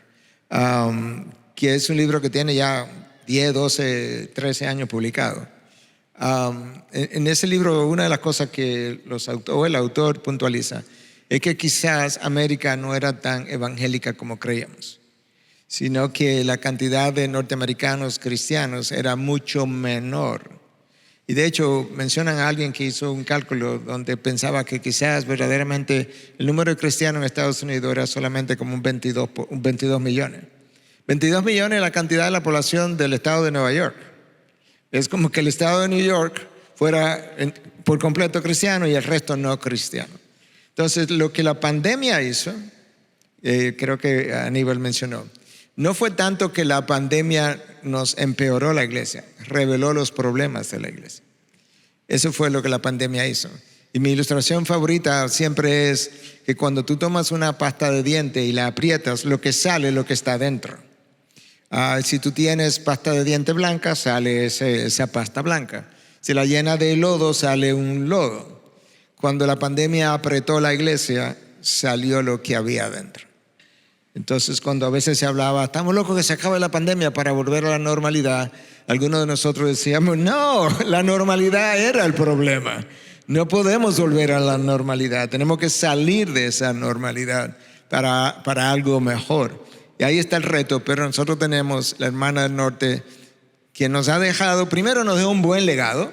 que es un libro que tiene ya 10, 12, 13 años publicado. En ese libro, una de las cosas que el autor puntualiza es que quizás América no era tan evangélica como creíamos, sino que la cantidad de norteamericanos cristianos era mucho menor. Y de hecho mencionan a alguien que hizo un cálculo donde pensaba que quizás verdaderamente el número de cristianos en Estados Unidos era solamente como un 22 millones. 22 millones es la cantidad de la población del estado de Nueva York. Es como que el estado de New York fuera por completo cristiano y el resto no cristiano. Entonces, lo que la pandemia hizo, creo que Aníbal mencionó, no fue tanto que la pandemia nos empeoró la iglesia, reveló los problemas de la iglesia. Eso fue lo que la pandemia hizo. Y mi ilustración favorita siempre es que cuando tú tomas una pasta de diente y la aprietas, lo que sale es lo que está dentro. Si tú tienes pasta de diente blanca, sale esa pasta blanca. Si la llena de lodo, sale un lodo. Cuando la pandemia apretó la iglesia, salió lo que había dentro. Entonces, cuando a veces se hablaba, estamos locos que se acabe la pandemia para volver a la normalidad, algunos de nosotros decíamos, no, la normalidad era el problema. No podemos volver a la normalidad, tenemos que salir de esa normalidad para algo mejor. Y ahí está el reto, pero nosotros tenemos la hermana del norte que nos ha dejado, primero nos dejó un buen legado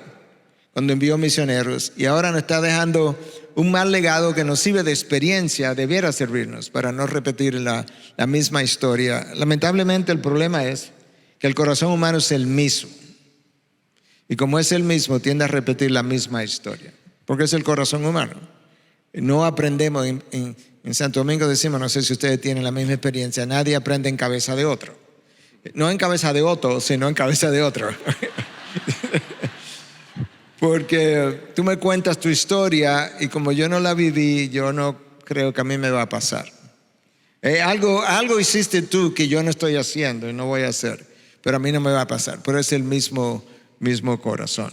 cuando envió misioneros y ahora nos está dejando un mal legado que nos sirve de experiencia, debiera servirnos para no repetir la misma historia. Lamentablemente el problema es que el corazón humano es el mismo y como es el mismo tiende a repetir la misma historia porque es el corazón humano. No aprendemos, en Santo Domingo decimos, no sé si ustedes tienen la misma experiencia, nadie aprende en cabeza de otro. No en cabeza de otro, sino en cabeza de otro. Porque tú me cuentas tu historia y como yo no la viví, yo no creo que a mí me va a pasar. Algo hiciste tú que yo no estoy haciendo y no voy a hacer, pero a mí no me va a pasar. Pero es el mismo corazón.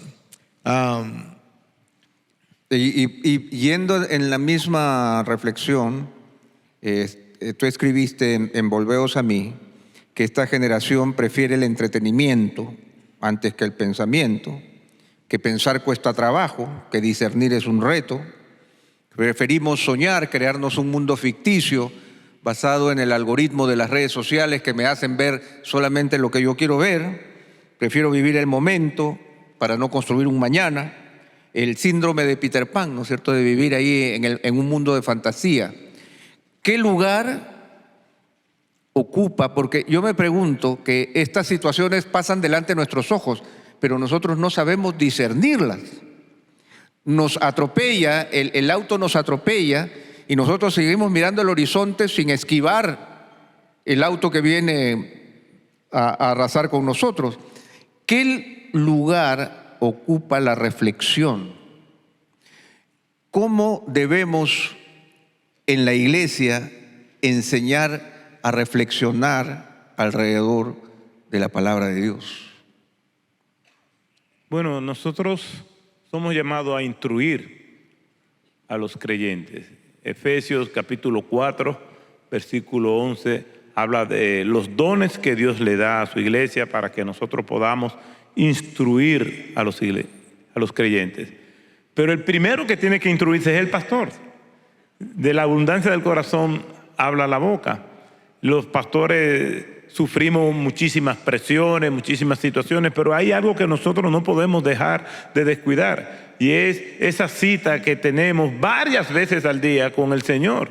Y yendo en la misma reflexión, tú escribiste en Volveos a mí que esta generación prefiere el entretenimiento antes que el pensamiento, que pensar cuesta trabajo, que discernir es un reto. Preferimos soñar, crearnos un mundo ficticio basado en el algoritmo de las redes sociales que me hacen ver solamente lo que yo quiero ver. Prefiero vivir el momento para no construir un mañana. El síndrome de Peter Pan, ¿no es cierto?, de vivir ahí en un mundo de fantasía. ¿Qué lugar ocupa? Porque yo me pregunto que estas situaciones pasan delante de nuestros ojos, pero nosotros no sabemos discernirlas. Nos atropella, el auto nos atropella y nosotros seguimos mirando el horizonte sin esquivar el auto que viene a arrasar con nosotros. ¿Qué lugar ocupa la reflexión? ¿Cómo debemos en la iglesia enseñar a reflexionar alrededor de la palabra de Dios? Bueno, nosotros somos llamados a instruir a los creyentes. Efesios capítulo 4, versículo 11, habla de los dones que Dios le da a su iglesia para que nosotros podamos instruir a los creyentes. Pero el primero que tiene que instruirse es el pastor. De la abundancia del corazón habla la boca. Los pastores sufrimos muchísimas presiones, muchísimas situaciones, pero hay algo que nosotros no podemos dejar de descuidar, y es esa cita que tenemos varias veces al día con el Señor.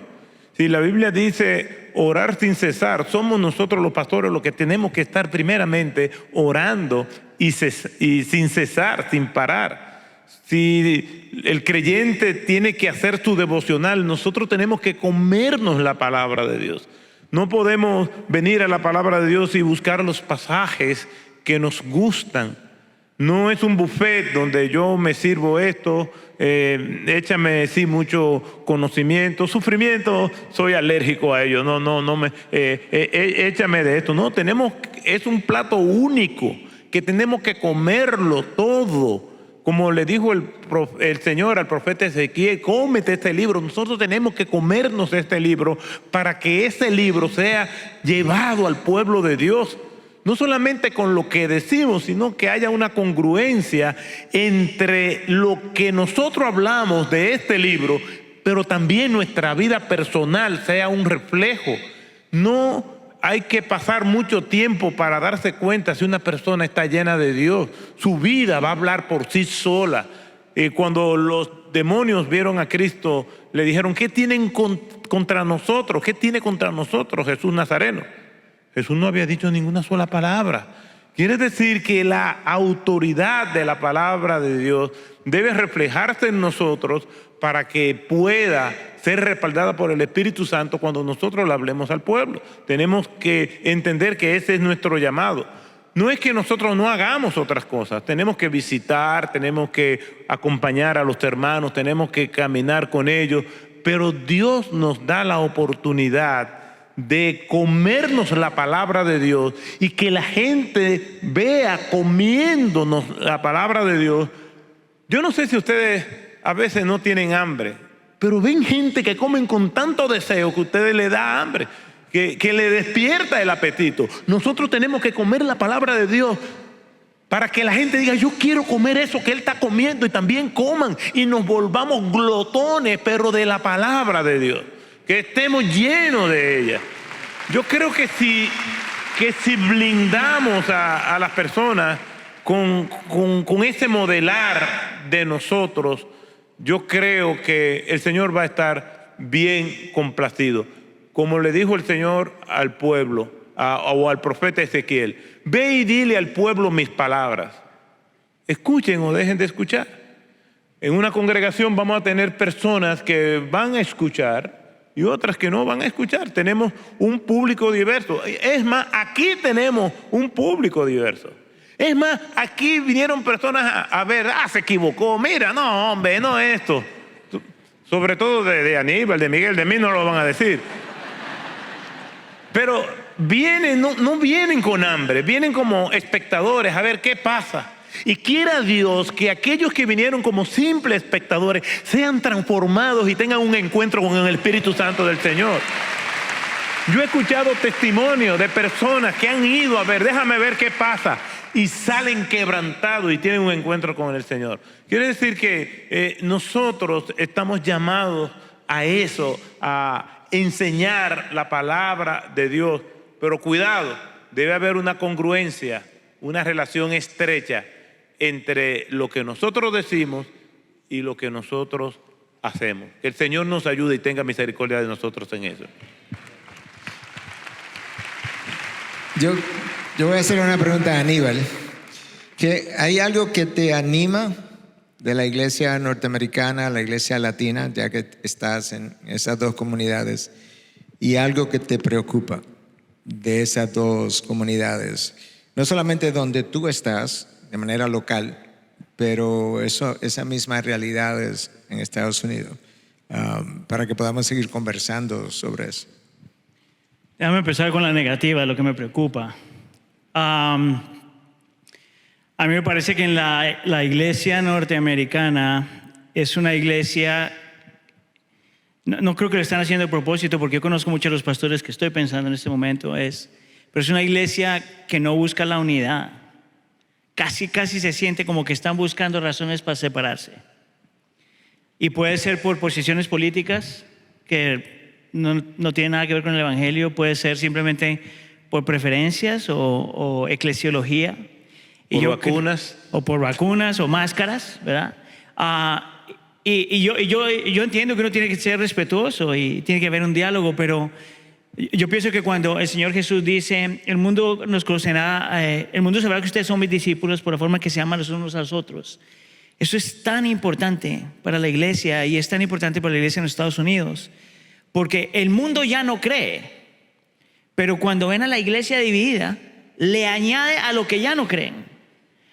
Si la Biblia dice orar sin cesar, somos nosotros los pastores los que tenemos que estar primeramente orando y sin cesar, sin parar. Si el creyente tiene que hacer su devocional, nosotros tenemos que comernos la palabra de Dios. No podemos venir a la palabra de Dios y buscar los pasajes que nos gustan. No es un buffet donde yo me sirvo esto, échame sí mucho conocimiento, sufrimiento, soy alérgico a ello, échame de esto. No, es un plato único que tenemos que comerlo todo. Como le dijo el Señor al profeta Ezequiel, cómete este libro. Nosotros tenemos que comernos este libro para que ese libro sea llevado al pueblo de Dios. No solamente con lo que decimos, sino que haya una congruencia entre lo que nosotros hablamos de este libro, pero también nuestra vida personal sea un reflejo. No hay que pasar mucho tiempo para darse cuenta si una persona está llena de Dios. Su vida va a hablar por sí sola. Cuando los demonios vieron a Cristo, le dijeron, ¿qué tienen contra nosotros? ¿Qué tiene contra nosotros Jesús Nazareno? Jesús no había dicho ninguna sola palabra. Quiere decir que la autoridad de la palabra de Dios debe reflejarse en nosotros para que pueda ser respaldada por el Espíritu Santo cuando nosotros le hablemos al pueblo. Tenemos que entender que ese es nuestro llamado. No es que nosotros no hagamos otras cosas. Tenemos que visitar, tenemos que acompañar a los hermanos, tenemos que caminar con ellos, pero Dios nos da la oportunidad de comernos la palabra de Dios y que la gente vea comiéndonos la palabra de Dios. Yo no sé si ustedes a veces no tienen hambre, pero ven gente que comen con tanto deseo que a ustedes les da hambre, que le despierta el apetito. Nosotros tenemos que comer la palabra de Dios para que la gente diga, yo quiero comer eso que él está comiendo, y también coman y nos volvamos glotones, pero de la palabra de Dios, que estemos llenos de ella. Yo creo que si blindamos a las personas con ese modelar de nosotros, yo creo que el Señor va a estar bien complacido. Como le dijo el Señor al pueblo, o al profeta Ezequiel, ve y dile al pueblo mis palabras. Escuchen o dejen de escuchar. En una congregación vamos a tener personas que van a escuchar y otras que no van a escuchar. Tenemos un público diverso. Es más, aquí tenemos un público diverso. Es más, aquí vinieron personas a ver, se equivocó, mira, no, hombre, no esto. Sobre todo de Aníbal, de Miguel, de mí no lo van a decir. Pero vienen, no vienen con hambre, vienen como espectadores a ver qué pasa. Y quiera Dios que aquellos que vinieron como simples espectadores sean transformados y tengan un encuentro con el Espíritu Santo del Señor. Yo he escuchado testimonios de personas que han ido a ver, déjame ver qué pasa, y salen quebrantados y tienen un encuentro con el Señor. Quiere decir que nosotros estamos llamados a eso, a enseñar la palabra de Dios, pero cuidado, debe haber una congruencia, una relación estrecha entre lo que nosotros decimos y lo que nosotros hacemos. Que el Señor nos ayude y tenga misericordia de nosotros en eso. Yo voy a hacer una pregunta a Aníbal. ¿Hay algo que te anima de la iglesia norteamericana, la iglesia latina, ya que estás en esas dos comunidades, y algo que te preocupa de esas dos comunidades? No solamente donde tú estás, de manera local, pero esas mismas realidades en Estados Unidos, para que podamos seguir conversando sobre eso. Déjame empezar con la negativa, lo que me preocupa. A mí me parece que en la iglesia norteamericana es una iglesia, no creo que lo están haciendo a propósito, porque yo conozco muchos de los pastores que estoy pensando en este momento, pero es una iglesia que no busca la unidad. Casi se siente como que están buscando razones para separarse. Y puede ser por posiciones políticas que no tienen nada que ver con el evangelio, puede ser simplemente por preferencias o eclesiología. Por vacunas o máscaras, ¿verdad? Yo entiendo que uno tiene que ser respetuoso y tiene que haber un diálogo, pero yo pienso que cuando el Señor Jesús dice, el mundo nos conocerá, el mundo sabrá que ustedes son mis discípulos por la forma que se aman los unos a los otros. Eso es tan importante para la iglesia y es tan importante para la iglesia en los Estados Unidos, porque el mundo ya no cree, pero cuando ven a la iglesia dividida, le añade a lo que ya no creen,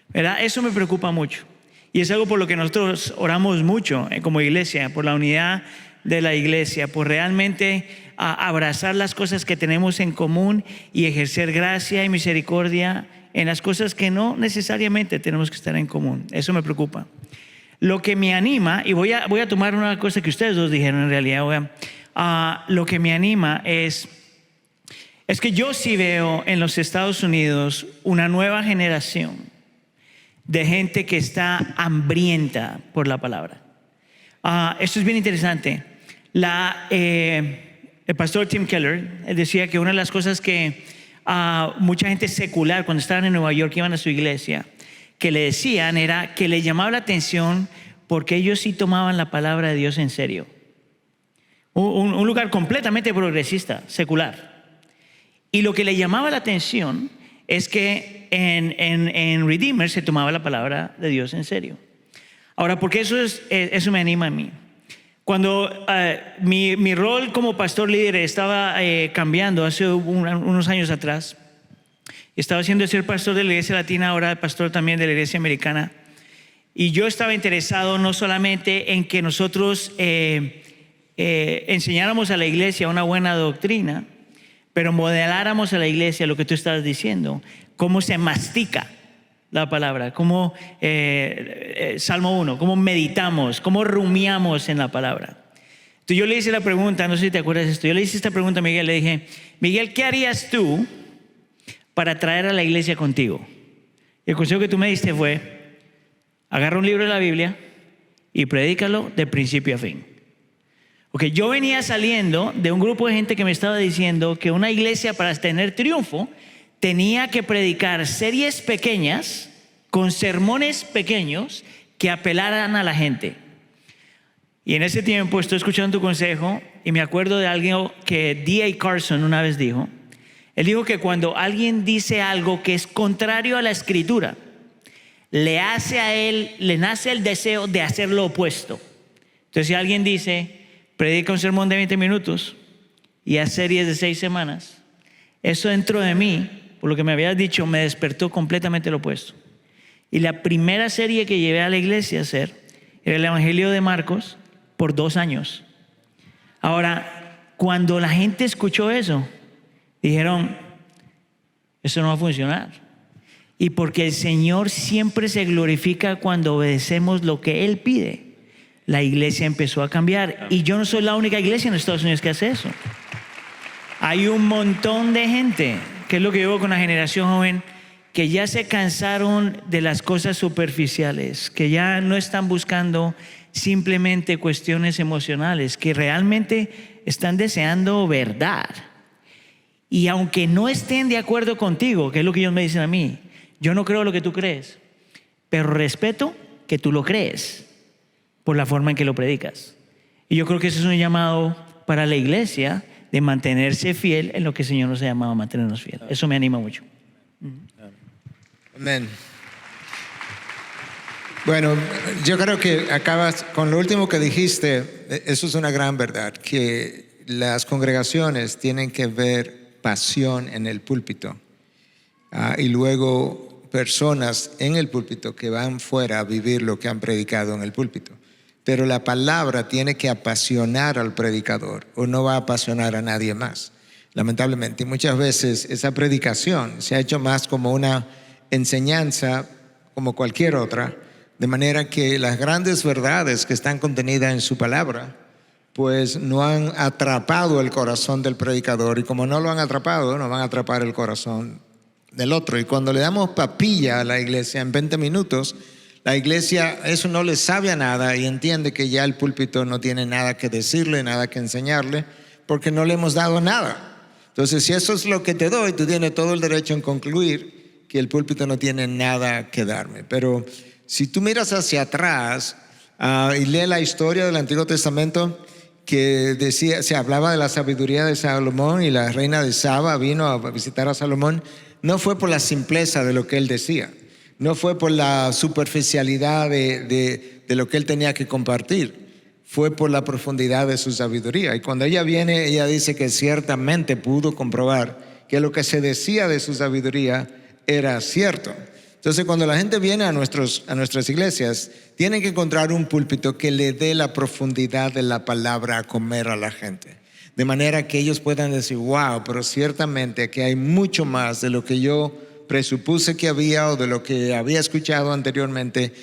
¿verdad? Eso me preocupa mucho y es algo por lo que nosotros oramos mucho como iglesia, por la unidad de la iglesia, por realmente abrazar las cosas que tenemos en común y ejercer gracia y misericordia en las cosas que no necesariamente tenemos que estar en común. Eso me preocupa. Lo que me anima, y voy a tomar una cosa que ustedes dos dijeron en realidad, lo que me anima es que yo sí veo en los Estados Unidos una nueva generación de gente que está hambrienta por la palabra. Esto es bien interesante. El pastor Tim Keller decía que una de las cosas que mucha gente secular, cuando estaban en Nueva York, iban a su iglesia, que le decían era que le llamaba la atención porque ellos sí tomaban la palabra de Dios en serio. Un lugar completamente progresista, secular. Y lo que le llamaba la atención es que en Redeemer se tomaba la palabra de Dios en serio. Ahora, porque eso me anima a mí. Cuando mi rol como pastor líder estaba cambiando hace unos años atrás, estaba haciendo ser pastor de la iglesia latina, ahora pastor también de la iglesia americana, y yo estaba interesado no solamente en que nosotros enseñáramos a la iglesia una buena doctrina, pero modeláramos a la iglesia lo que tú estabas diciendo, cómo se mastica la palabra, cómo Salmo 1, cómo meditamos, cómo rumiamos en la palabra. Entonces yo le hice la pregunta, no sé si te acuerdas de esto, yo le hice esta pregunta a Miguel, le dije, Miguel, ¿qué harías tú para traer a la iglesia contigo? Y el consejo que tú me diste fue, agarra un libro de la Biblia y predícalo de principio a fin. Porque yo venía saliendo de un grupo de gente que me estaba diciendo que una iglesia para tener triunfo tenía que predicar series pequeñas con sermones pequeños que apelaran a la gente. Y en ese tiempo estoy escuchando tu consejo y me acuerdo de algo que D.A. Carson una vez dijo. Él dijo que cuando alguien dice algo que es contrario a la escritura, le nace el deseo de hacer lo opuesto. Entonces si alguien dice, predica un sermón de 20 minutos y haz series de 6 semanas, eso dentro de mí, por lo que me habías dicho, me despertó completamente lo opuesto. Y la primera serie que llevé a la iglesia a hacer era el Evangelio de Marcos por 2 años. Ahora, cuando la gente escuchó eso, dijeron, eso no va a funcionar. Y porque el Señor siempre se glorifica cuando obedecemos lo que Él pide, la iglesia empezó a cambiar. Y yo no soy la única iglesia en los Estados Unidos que hace eso. Hay un montón de gente, que es lo que yo veo con la generación joven, que ya se cansaron de las cosas superficiales, que ya no están buscando simplemente cuestiones emocionales, que realmente están deseando verdad. Y aunque no estén de acuerdo contigo, que es lo que ellos me dicen a mí, yo no creo lo que tú crees, pero respeto que tú lo crees por la forma en que lo predicas. Y yo creo que eso es un llamado para la iglesia de mantenerse fiel en lo que el Señor nos ha llamado a mantenernos fiel. Eso me anima mucho. Amén. Bueno, yo creo que acabas con lo último que dijiste. Eso es una gran verdad, que las congregaciones tienen que ver pasión en el púlpito y luego personas en el púlpito que van fuera a vivir lo que han predicado en el púlpito. Pero la palabra tiene que apasionar al predicador o no va a apasionar a nadie más, lamentablemente. Y muchas veces esa predicación se ha hecho más como una enseñanza como cualquier otra, de manera que las grandes verdades que están contenidas en su palabra, pues no han atrapado el corazón del predicador, y como no lo han atrapado, no van a atrapar el corazón del otro. Y cuando le damos papilla a la iglesia en 20 minutos, la iglesia eso no le sabe a nada y entiende que ya el púlpito no tiene nada que decirle, nada que enseñarle, porque no le hemos dado nada. Entonces, si eso es lo que te doy, tú tienes todo el derecho en concluir que el púlpito no tiene nada que darme. Pero si tú miras hacia atrás y lees la historia del Antiguo Testamento, que decía, se hablaba de la sabiduría de Salomón, y la reina de Saba vino a visitar a Salomón, no fue por la simpleza de lo que él decía, no fue por la superficialidad de lo que él tenía que compartir, fue por la profundidad de su sabiduría. Y cuando ella viene, ella dice que ciertamente pudo comprobar que lo que se decía de su sabiduría era cierto. Entonces, cuando la gente viene a nuestras iglesias, tienen que encontrar un púlpito que le dé la profundidad de la palabra a comer a la gente. De manera que ellos puedan decir, wow, pero ciertamente aquí hay mucho más de lo que yo presupuse que había o de lo que había escuchado anteriormente.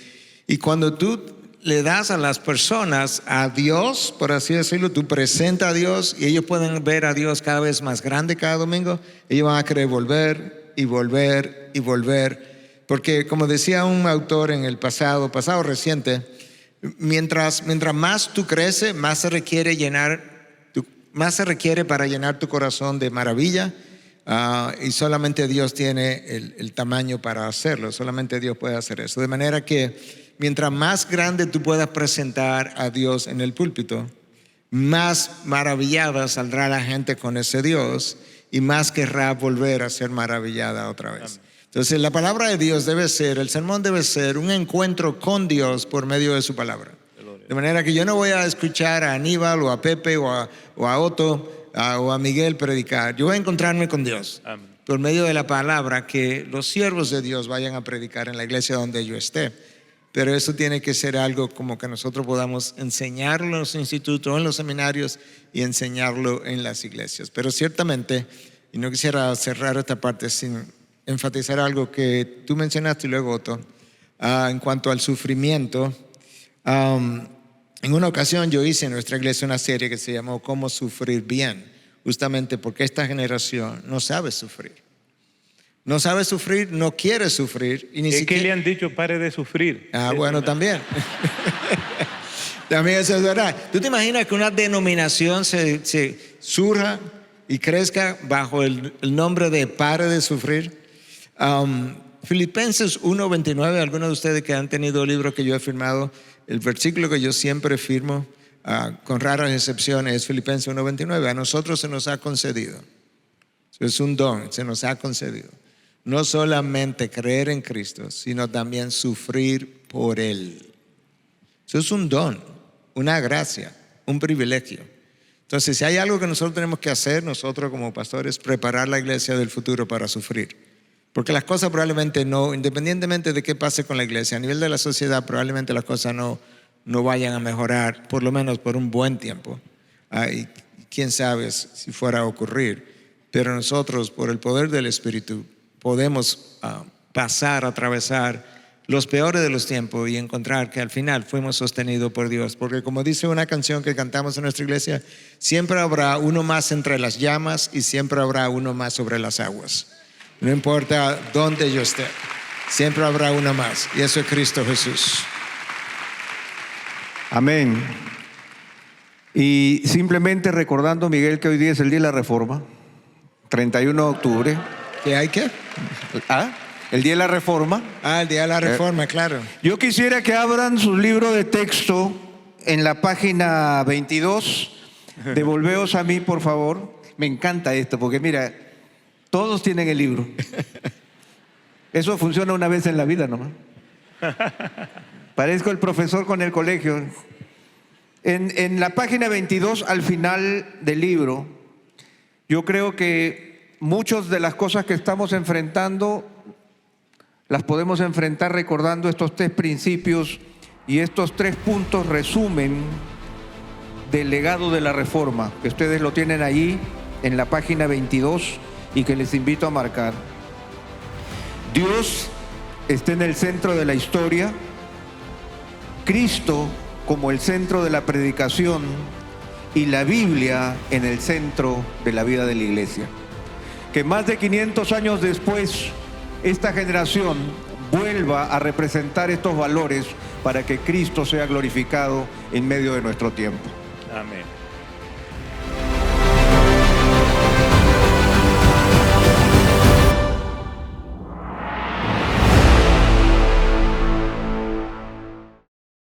Y cuando tú le das a las personas a Dios, por así decirlo, tú presentas a Dios y ellos pueden ver a Dios cada vez más grande cada domingo, ellos van a querer volver y volver y volver. Porque como decía un autor en el pasado reciente, mientras más tú creces, más se requiere para llenar tu corazón de maravilla, y solamente Dios tiene el tamaño para hacerlo, solamente Dios puede hacer eso. De manera que mientras más grande tú puedas presentar a Dios en el púlpito, más maravillada saldrá la gente con ese Dios y más querrá volver a ser maravillada otra vez. Amén. Entonces la palabra de Dios el sermón debe ser un encuentro con Dios por medio de su palabra. De manera que yo no voy a escuchar a Aníbal o a Pepe o a Otto o a Miguel predicar. Yo voy a encontrarme con Dios. Amén. Por medio de la palabra, que los siervos de Dios vayan a predicar en la iglesia donde yo esté. Pero eso tiene que ser algo como que nosotros podamos enseñarlo en los institutos, en los seminarios y enseñarlo en las iglesias. Pero ciertamente, y no quisiera cerrar esta parte sin enfatizar algo que tú mencionaste y luego Otto, en cuanto al sufrimiento. En una ocasión yo hice en nuestra iglesia una serie que se llamó Cómo sufrir bien, justamente porque esta generación no sabe sufrir. No sabe sufrir, no quiere sufrir. Y ni es siquiera... que le han dicho pare de sufrir. Bueno, también. También eso es verdad. ¿Tú te imaginas que una denominación se surja y crezca bajo el nombre de pare de sufrir? Filipenses 1:29, algunos de ustedes que han tenido libros que yo he firmado, el versículo que yo siempre firmo, con raras excepciones, es Filipenses 1:29. A nosotros se nos ha concedido, es un don, se nos ha concedido, no solamente creer en Cristo, sino también sufrir por Él. Eso es un don, una gracia, un privilegio. Entonces, si hay algo que nosotros tenemos que hacer, nosotros como pastores, preparar la iglesia del futuro para sufrir. Porque las cosas probablemente no, independientemente de qué pase con la iglesia, a nivel de la sociedad probablemente las cosas no vayan a mejorar, por lo menos por un buen tiempo. Y quién sabe si fuera a ocurrir. Pero nosotros, por el poder del Espíritu, podemos atravesar los peores de los tiempos y encontrar que al final fuimos sostenidos por Dios. Porque como dice una canción que cantamos en nuestra iglesia, siempre habrá uno más entre las llamas y siempre habrá uno más sobre las aguas. No importa dónde yo esté, siempre habrá uno más. Y eso es Cristo Jesús. Amén. Y simplemente recordando, Miguel, que hoy día es el Día de la Reforma, 31 de octubre. ¿Qué hay qué? El Día de la Reforma. El Día de la Reforma, claro. Yo quisiera que abran sus libros de texto en la página 22. Devolveos a mí, por favor. Me encanta esto, porque mira, todos tienen el libro. Eso funciona una vez en la vida nomás. Parezco el profesor con el colegio. En la página 22, al final del libro, yo creo que muchas de las cosas que estamos enfrentando las podemos enfrentar recordando estos 3 principios, y estos 3 puntos resumen del legado de la Reforma, que ustedes lo tienen allí en la página 22 y que les invito a marcar. Dios esté en el centro de la historia, Cristo como el centro de la predicación y la Biblia en el centro de la vida de la iglesia. Que más de 500 años después, esta generación vuelva a representar estos valores para que Cristo sea glorificado en medio de nuestro tiempo. Amén.